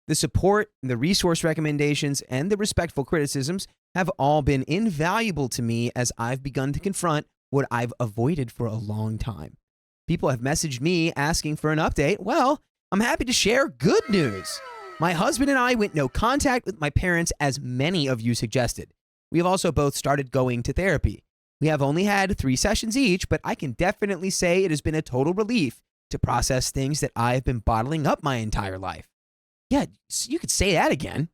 B: The support, the resource recommendations, and the respectful criticisms have all been invaluable to me as I've begun to confront what I've avoided for a long time. People have messaged me asking for an update. Well, I'm happy to share good news. My husband and I went no contact with my parents, as many of you suggested. We have also both started going to therapy. We have only had 3 sessions each, but I can definitely say it has been a total relief to process things that I have been bottling up my entire life. Yeah, you could say that again.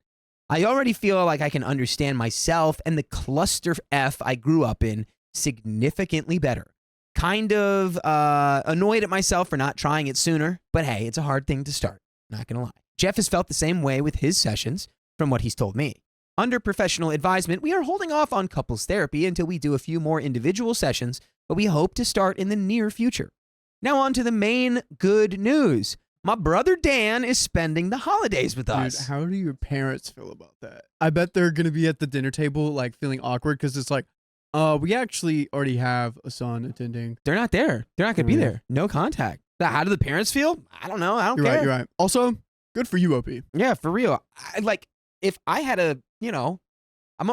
B: I already feel like I can understand myself and the cluster F I grew up in significantly better. Kind of annoyed at myself for not trying it sooner, but hey, it's a hard thing to start. Not gonna lie. Jeff has felt the same way with his sessions, from what he's told me. Under professional advisement, we are holding off on couples therapy until we do a few more individual sessions, but we hope to start in the near future. Now on to the main good news. My brother Dan is spending the holidays with us.
A: Dude, how do your parents feel about that? I bet they're going to be at the dinner table, like, feeling awkward because it's like, we actually already have a son attending.
B: They're not there. They're not going to be there. No contact. How do the parents feel? I don't know. I don't care.
A: You're right. Also, good for you, OP.
B: Yeah, for real. If I had I'm an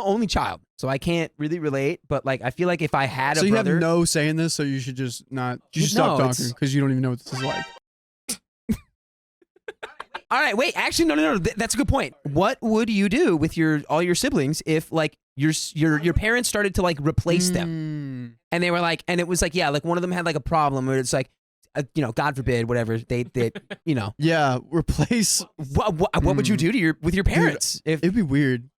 B: only child, so I can't really relate, but like, I feel like if I had a brother.
A: So you have no say in this, so you should just not, you should stop talking because you don't even know what this is like.
B: all right, wait. Actually, no. That's a good point. What would you do with all your siblings if like your parents started to like replace them, and they were like, and it was like, yeah, like one of them had like a problem, or it's like, God forbid, whatever they
A: Yeah, replace.
B: What would you do with your parents?
A: Dude, it'd be weird,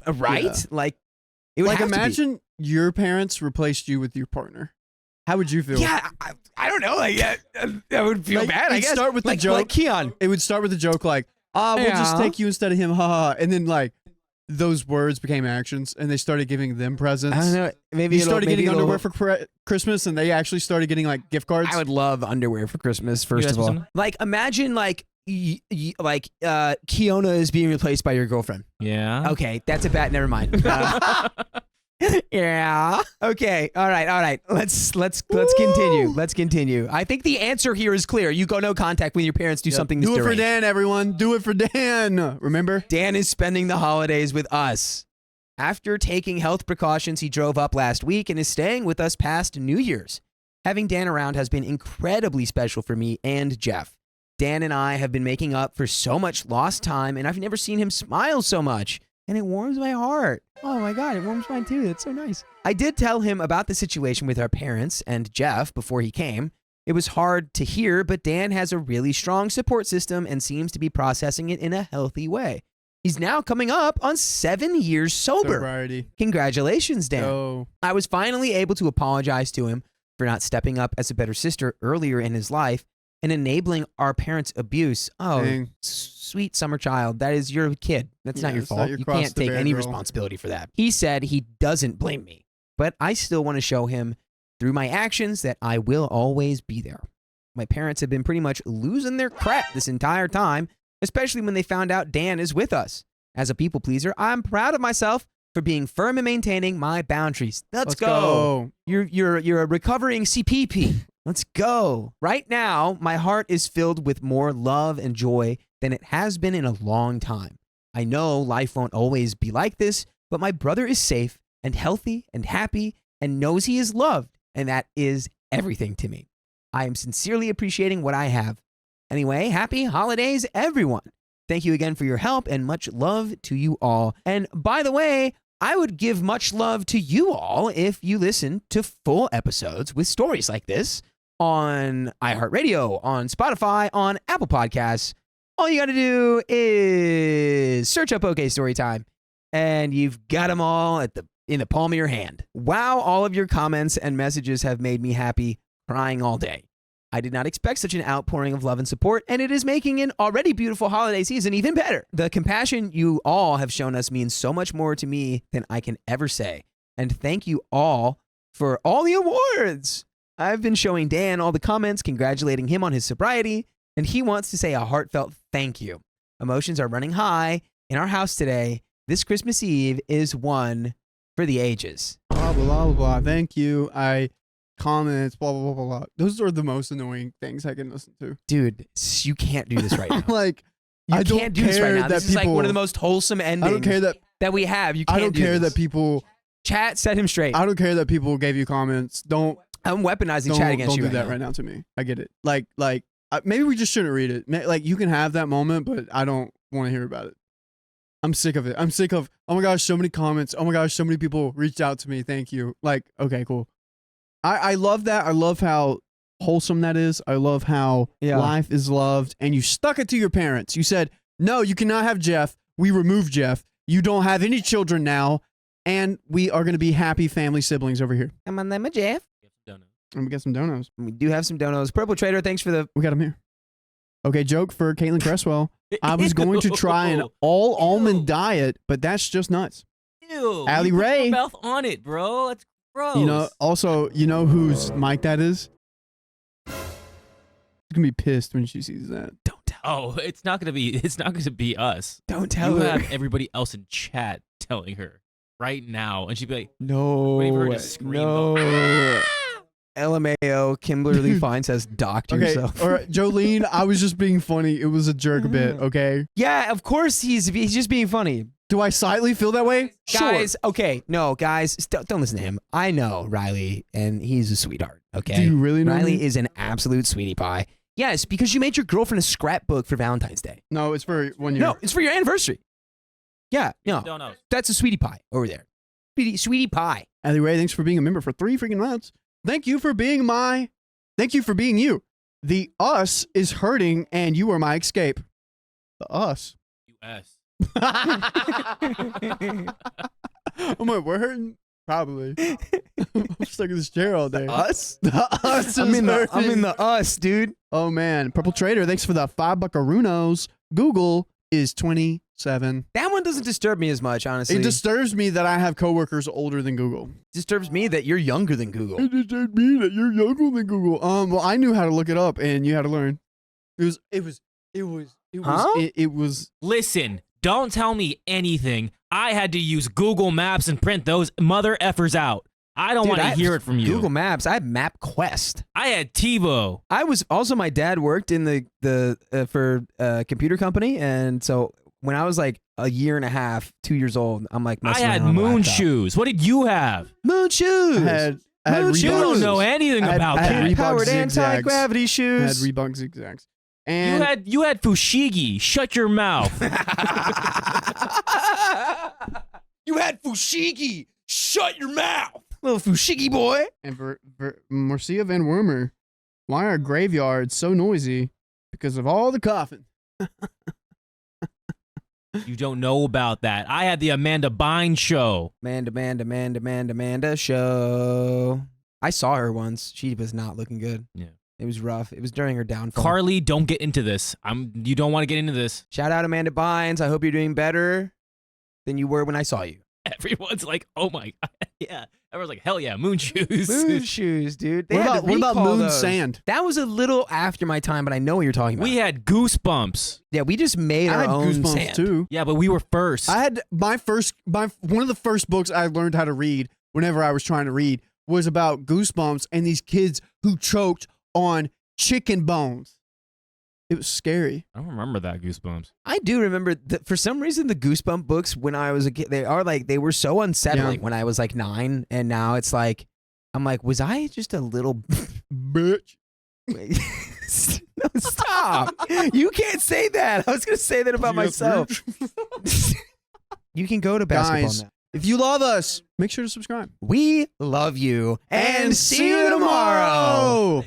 B: right?
A: Yeah.
B: Like, it would
A: like
B: have
A: imagine your parents replaced you with your partner. How would you feel?
B: Yeah, I don't know. Like, I would feel
A: like,
B: bad. I guess.
A: Start with the joke.
B: Like Keon.
A: It would start with a joke like, we'll just take you instead of him, haha. And then like those words became actions, and they started giving them presents.
B: I don't know. Maybe
A: you started getting underwear for Christmas, and they actually started getting like gift cards.
B: I would love underwear for Christmas. First of all, like imagine like Kiona is being replaced by your girlfriend.
C: Yeah.
B: Okay, that's a bad. Never mind. Yeah. Okay. All right. Let's continue. Let's continue. I think the answer here is clear. You go no contact when your parents do something.
A: Do it for Dan, everyone. Do it for Dan. Remember?
B: Dan is spending the holidays with us. After taking health precautions, he drove up last week and is staying with us past New Year's. Having Dan around has been incredibly special for me and Jeff. Dan and I have been making up for so much lost time, and I've never seen him smile so much. And it warms my heart. Oh my God, it warms mine too. That's so nice. I did tell him about the situation with our parents and Jeff before he came. It was hard to hear, but Dan has a really strong support system and seems to be processing it in a healthy way. He's now coming up on 7 years sober.
A: Sobriety.
B: Congratulations, Dan.
A: Oh.
B: I was finally able to apologize to him for not stepping up as a better sister earlier in his life and enabling our parents' abuse. Oh,
A: Dang.
B: Sweet summer child. That is your kid. That's not your fault. You can't take any responsibility for that. He said he doesn't blame me, but I still want to show him through my actions that I will always be there. My parents have been pretty much losing their crap this entire time, especially when they found out Dan is with us. As a people pleaser, I'm proud of myself for being firm and maintaining my boundaries. Let's go. You're a recovering CPP. Let's go. Right now, my heart is filled with more love and joy than it has been in a long time. I know life won't always be like this, but my brother is safe and healthy and happy and knows he is loved, and that is everything to me. I am sincerely appreciating what I have. Anyway, happy holidays, everyone. Thank you again for your help and much love to you all. And by the way, I would give much love to you all if you listen to full episodes with stories like this on iHeartRadio, on Spotify, on Apple Podcasts. All you got to do is search up OK Storytime, and you've got them all in the palm of your hand. Wow, all of your comments and messages have made me happy, crying all day. I did not expect such an outpouring of love and support, and it is making an already beautiful holiday season even better. The compassion you all have shown us means so much more to me than I can ever say. And thank you all for all the awards. I've been showing Dan all the comments congratulating him on his sobriety, and he wants to say a heartfelt thank you. Emotions are running high in our house today. This Christmas Eve is one for the ages.
A: Blah, blah, blah, blah. Thank you. Comments, blah, blah, blah, blah, blah. Those are the most annoying things I can listen to.
B: Dude, you can't do this right now.
A: Like,
B: you can't do this right now. This is like one of the most wholesome endings
A: I don't care
B: that we have. You can't
A: I don't
B: do
A: care
B: this.
A: that people...
B: Chat, set him straight.
A: I don't care that people gave you comments.
B: I'm weaponizing chat against you
A: Don't do that right now to me. I get it. Like, maybe we just shouldn't read it. Like, you can have that moment, but I don't want to hear about it. I'm sick of it. I'm sick of, oh my gosh, so many comments. Oh my gosh, so many people reached out to me. Thank you. Like, okay, cool. I love that. I love how wholesome that is. I love how life is loved. And you stuck it to your parents. You said, no, you cannot have Jeff. We removed Jeff. You don't have any children now. And we are going to be happy family siblings over here.
B: I'm on them, Jeff.
A: And we got some donuts.
B: We do have some donuts. Purple Trader, thanks for the...
A: We got them here. Okay, joke for Caitlin Cresswell. I was going to try an all almond diet, but that's just nuts.
C: Ew.
A: Allie Ray.
C: Put your mouth on it, bro. That's gross.
A: You know whose mic that is? She's going to be pissed when she sees that.
B: Don't tell her.
C: Oh, it's not gonna be us.
B: Don't tell
C: you
B: her.
C: have everybody else in chat telling her right now, and she'd be like,
B: no,
C: waiting for her to scream.
B: no. LMAO, Kimberly Fine says, docked yourself.
A: All right, Jolene, I was just being funny. It was a jerk bit, okay?
B: Yeah, of course he's just being funny.
A: Do I slightly feel that way?
B: Guys,
A: Sure.
B: okay, no, guys, don't listen to him. I know Riley, and he's a sweetheart, okay?
A: Do you really know
B: Riley
A: me?
B: is an absolute sweetie pie. Yes, because you made your girlfriend a scrapbook for Valentine's Day.
A: No, it's for 1 year.
B: No, it's for your anniversary. Yeah, no.
C: Don't know.
B: That's a sweetie pie over there. Sweetie pie.
A: Anyway, thanks for being a member for 3 freaking months. Thank you for being you. The us is hurting and you are my escape. The us.
C: US.
A: Oh my, we're hurting? Probably. I'm stuck in this chair all day.
B: Us?
A: The us is
B: I'm in
A: hurting.
B: the us, dude.
A: Oh man. Purple Trader, thanks for the 5 buckaroos. Google is 27.
B: That one doesn't disturb me as much, honestly.
A: It disturbs me that I have coworkers older than Google.
B: disturbs me that you're younger than Google.
A: It disturbs me that you're younger than Google. Well, I knew how to look it up and you had to learn. It was
C: Listen, don't tell me anything. I had to use Google Maps and print those mother effers out. I don't want to hear it from you.
B: Google Maps. I have MapQuest.
C: I had TiVo.
B: I was also, my dad worked in for a computer company, and so when I was like a year and a half, 2 years old, I'm like,
C: I had moon shoes. What did you have?
B: Moon shoes.
A: I had
C: You
A: Reebok.
C: don't know anything about
A: I had
C: that.
A: Reebok
B: Powered
A: zigzags.
B: anti-gravity
A: I had
B: shoes.
A: Reebok zigzags. And
C: You had Fushigi. Shut your mouth.
B: You had Fushigi. Shut your mouth, little Fushigi boy.
A: And Marcia Van Wormer, why are graveyards so noisy? Because of all the coughing.
C: You don't know about that. I had the Amanda Bynes show.
B: Amanda show. I saw her once. She was not looking good.
C: Yeah.
B: It was rough. It was during her downfall.
C: Carly, don't get into this. You don't want to get into this.
B: Shout out Amanda Bynes. I hope you're doing better than you were when I saw you.
C: Everyone's like, oh my God. Yeah. Everyone's like, hell yeah, moon shoes.
B: Moon shoes, dude. They
A: What
B: had
A: about,
B: to
A: what about
B: recall
A: moon
B: those.
A: sand?
B: That was a little after my time, but I know what you're talking about.
C: We had Goosebumps.
B: Yeah, we just made
A: I
B: our
A: had
B: own
A: Goosebumps
B: sand.
A: too.
C: Yeah, but we were first.
A: I had one of the first books I learned how to read whenever I was trying to read was about Goosebumps and these kids who choked on chicken bones. It was scary.
C: I don't remember that Goosebumps.
B: I do remember that for some reason the Goosebump books when I was a kid, they were so unsettling when I was like 9, and now it's like, I'm like, was I just a little
A: Bitch.
B: No, stop. You can't say that. I was going to say that about myself. You can go to basketball
A: Guys,
B: now.
A: if you love us, make sure to subscribe.
B: We love you and see you tomorrow.